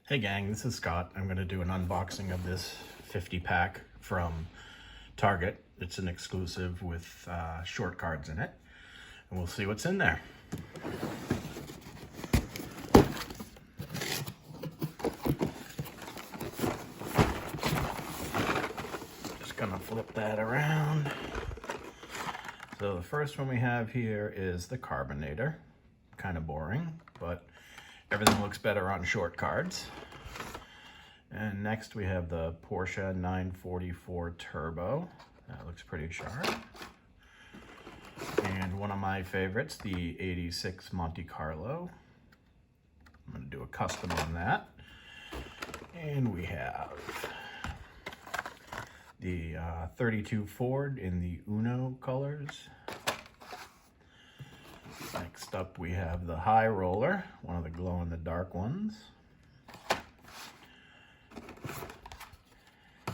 Hey gang, this is Scott. I'm going to do an unboxing of this 50 pack from Target. It's an exclusive with short cards in it, and we'll see what's in there. Just gonna flip that around. So the first one we have here is the Carbinator. Kind of boring, but everything looks better on short cards. And next we have the Porsche 944 Turbo. That looks pretty sharp. And one of my favorites, the 86 Monte Carlo. I'm going to do a custom on that. And we have the 32 Ford in the Uno colors. Next up we have the High Roller, one of the glow-in-the-dark ones.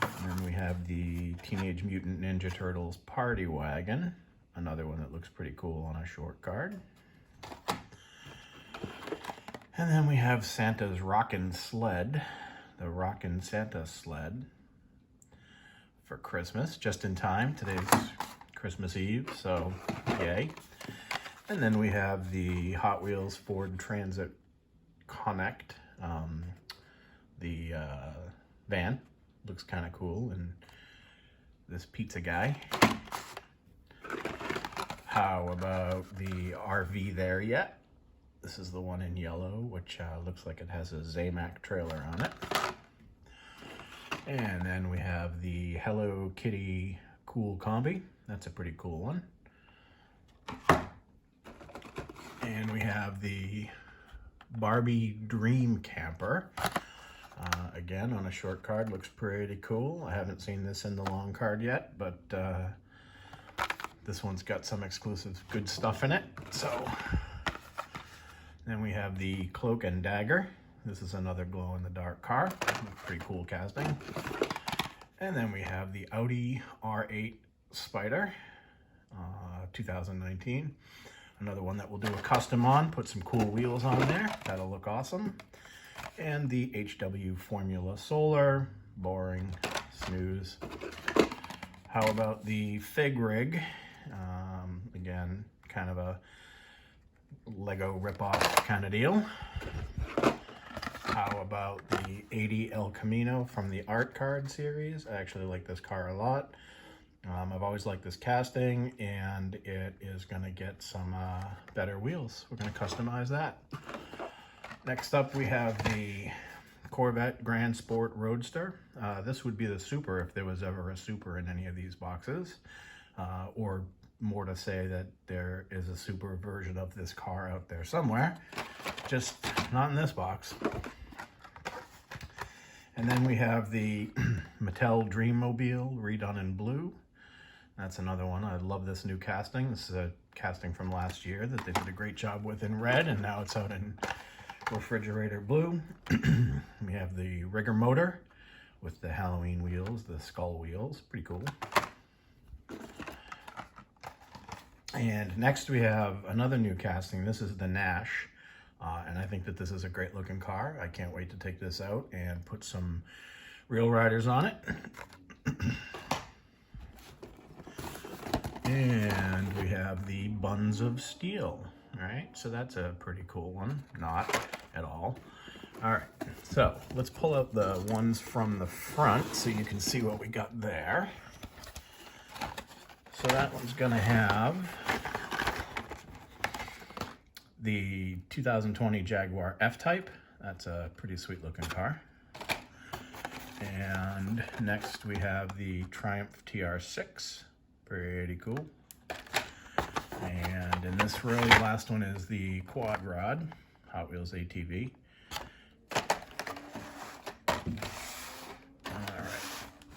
And then we have the Teenage Mutant Ninja Turtles Party Wagon, another one that looks pretty cool on a short card. And then we have Santa's Rockin' Sled, the Rockin' Santa Sled for Christmas, just in time. Today's Christmas Eve, so yay. And then we have the Hot Wheels Ford Transit Connect, the van. Looks kind of cool, and this pizza guy. How about the RV There Yet? This is the one in yellow, which looks like it has a Zamac trailer on it. And then we have the Hello Kitty Cool Combi. That's a pretty cool one. And we have the Barbie Dream Camper. Again, on a short card, looks pretty cool. I haven't seen this in the long card yet, but this one's got some exclusive good stuff in it. So then we have the Cloak and Dagger. This is another glow-in-the-dark car. Pretty cool casting. And then we have the Audi R8 Spider, 2019. Another one that we'll do a custom on, put some cool wheels on there. That'll look awesome. And the HW Formula Solar, boring, snooze. How about the Fig Rig? Again, kind of a Lego ripoff kind of deal. How about the 80 El Camino from the Art Card series? I actually like this car a lot. I've always liked this casting, and it is going to get some better wheels. We're going to customize that. Next up, we have the Corvette Grand Sport Roadster. This would be the Super if there was ever a Super in any of these boxes. Or more to say that there is a Super version of this car out there somewhere. Just not in this box. And then we have the Mattel Dreammobile redone in blue. That's another one. I love this new casting. This is a casting from last year that they did a great job with in red, and now it's out in refrigerator blue. We have the Rigger Motor with the Halloween wheels, the skull wheels. Pretty cool. And next we have another new casting. This is the Nash. And I think that this is a great looking car. I can't wait to take this out and put some real riders on it. And we have the Buns of Steel. All right, so that's a pretty cool one. Not at all. All right, so let's pull out the ones from the front so you can see what we got there. So that one's gonna have the 2020 Jaguar F-Type. That's a pretty sweet looking car. And next we have the Triumph TR6. Pretty cool. And in this row, the last one is the Quad Rod, Hot Wheels ATV. All right,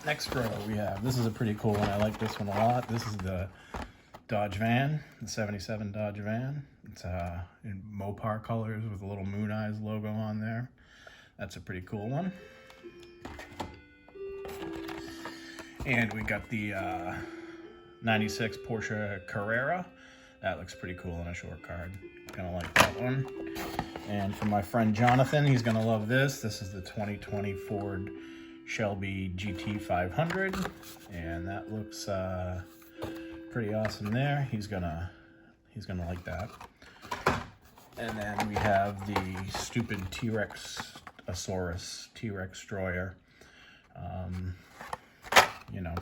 next row we have, this is a pretty cool one. I like this one a lot. This is the Dodge van, the 77 Dodge van. It's in Mopar colors with a little Moon Eyes logo on there. That's a pretty cool one. And we got the 96 Porsche Carrera. That looks pretty cool on a short card. gonna like that one. And for my friend Jonathan, he's gonna love this. This is the 2020 Ford Shelby GT 500, and that looks pretty awesome there. He's gonna like that. And then we have the stupid T-Rex-asaurus, T-Rex Destroyer. You know,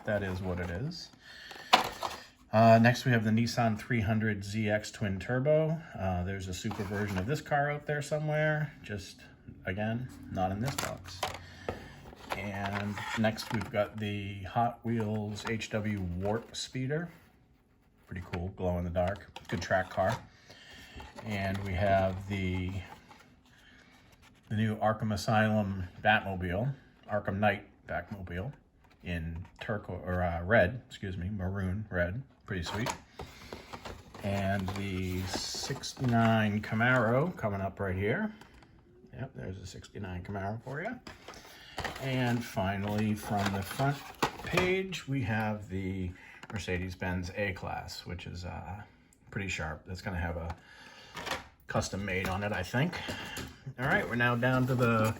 that is what it is. Next we have the Nissan 300 ZX Twin Turbo. There's a super version of this car out there somewhere. Just, again, not in this box. And next we've got the Hot Wheels HW Warp Speeder. Pretty cool, glow in the dark. Good track car. And we have the new Arkham Asylum Batmobile, Arkham Knight Batmobile in maroon red. Pretty sweet. And the 69 Camaro coming up right here. Yep, there's a 69 Camaro for you. And finally, from the front page, we have the Mercedes-Benz A-Class, which is pretty sharp. That's going to have a custom made on it, I think. All right, we're now down to the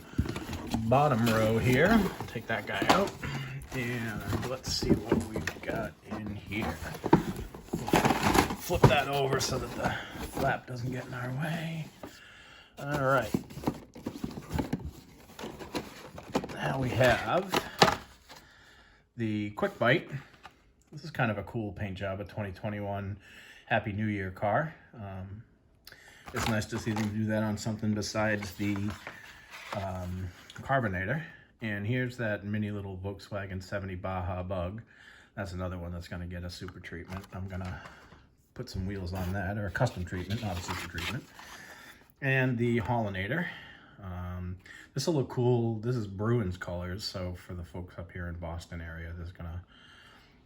bottom row here. Take that guy out, and let's see what we've got in here. Flip that over so that the flap doesn't get in our way. All right. Now we have the Quick Bite. This is kind of a cool paint job, a 2021 Happy New Year car. It's nice to see them do that on something besides the Carbonator. And here's that mini little Volkswagen 70 Baja Bug. That's another one that's gonna get a super treatment. I'm gonna put some wheels on that, or a custom treatment, not a super treatment. And the Hollinator. This will look cool. This is Bruins colors, so for the folks up here in Boston area, this is gonna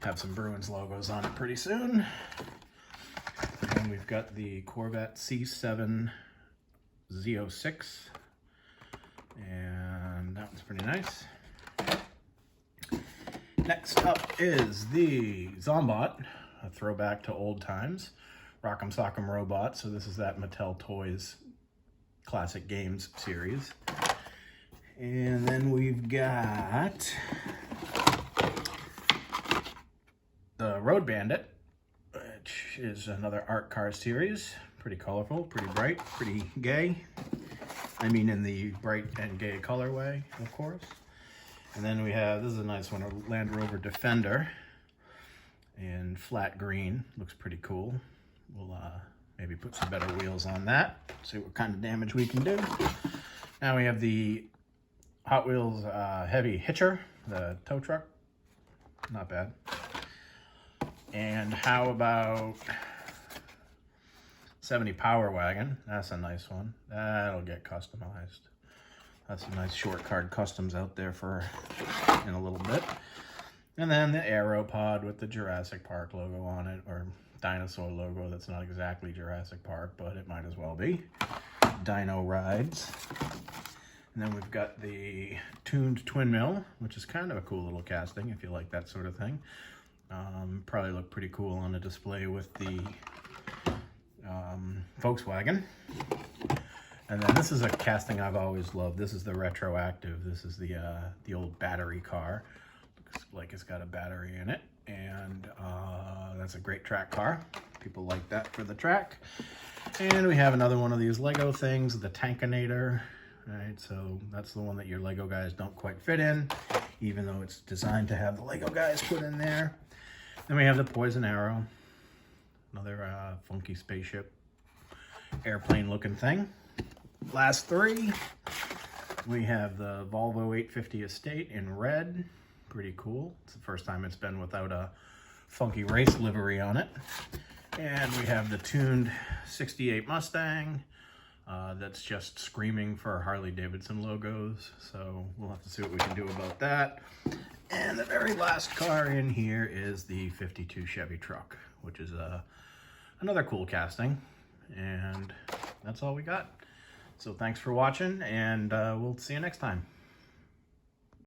have some Bruins logos on it pretty soon. And we've got the Corvette C7 Z06, and that one's pretty nice. Next up is the Zombot, a throwback to old times. Rock'em Sock'em Robot, so this is that Mattel Toys Classic Games series. And then we've got the Road Bandit, which is another art car series. Pretty colorful, pretty bright, pretty gay. I mean in the bright and gay colorway, of course. And then we have, this is a nice one, a Land Rover Defender in flat green. Looks pretty cool. We'll maybe put some better wheels on that, see what kind of damage we can do. Now we have the Hot Wheels Heavy Hitcher, the tow truck. Not bad. And how about 70 Power Wagon? That's a nice one. That'll get customized. That's some nice short card customs out there for in a little bit. And then the Aeropod with the Jurassic Park logo on it, or dinosaur logo. That's not exactly Jurassic Park, but it might as well be. Dino Rides. And then we've got the tuned twin mill, which is kind of a cool little casting if you like that sort of thing. Probably look pretty cool on a display with the Volkswagen. And then this is a casting I've always loved. This is the Retroactive. This is the old battery car. Looks like it's got a battery in it. And that's a great track car. People like that for the track. And we have another one of these Lego things, the Tankinator. Right, so that's the one that your Lego guys don't quite fit in, even though it's designed to have the Lego guys put in there. Then we have the Poison Arrow, another funky spaceship, airplane looking thing. Last three, we have the Volvo 850 Estate in red. Pretty cool. It's the first time it's been without a funky race livery on it. And we have the tuned 68 Mustang. That's just screaming for Harley Davidson logos, so we'll have to see what we can do about that. And the very last car in here is the 52 Chevy truck, which is another cool casting, and that's all we got. So thanks for watching, and we'll see you next time.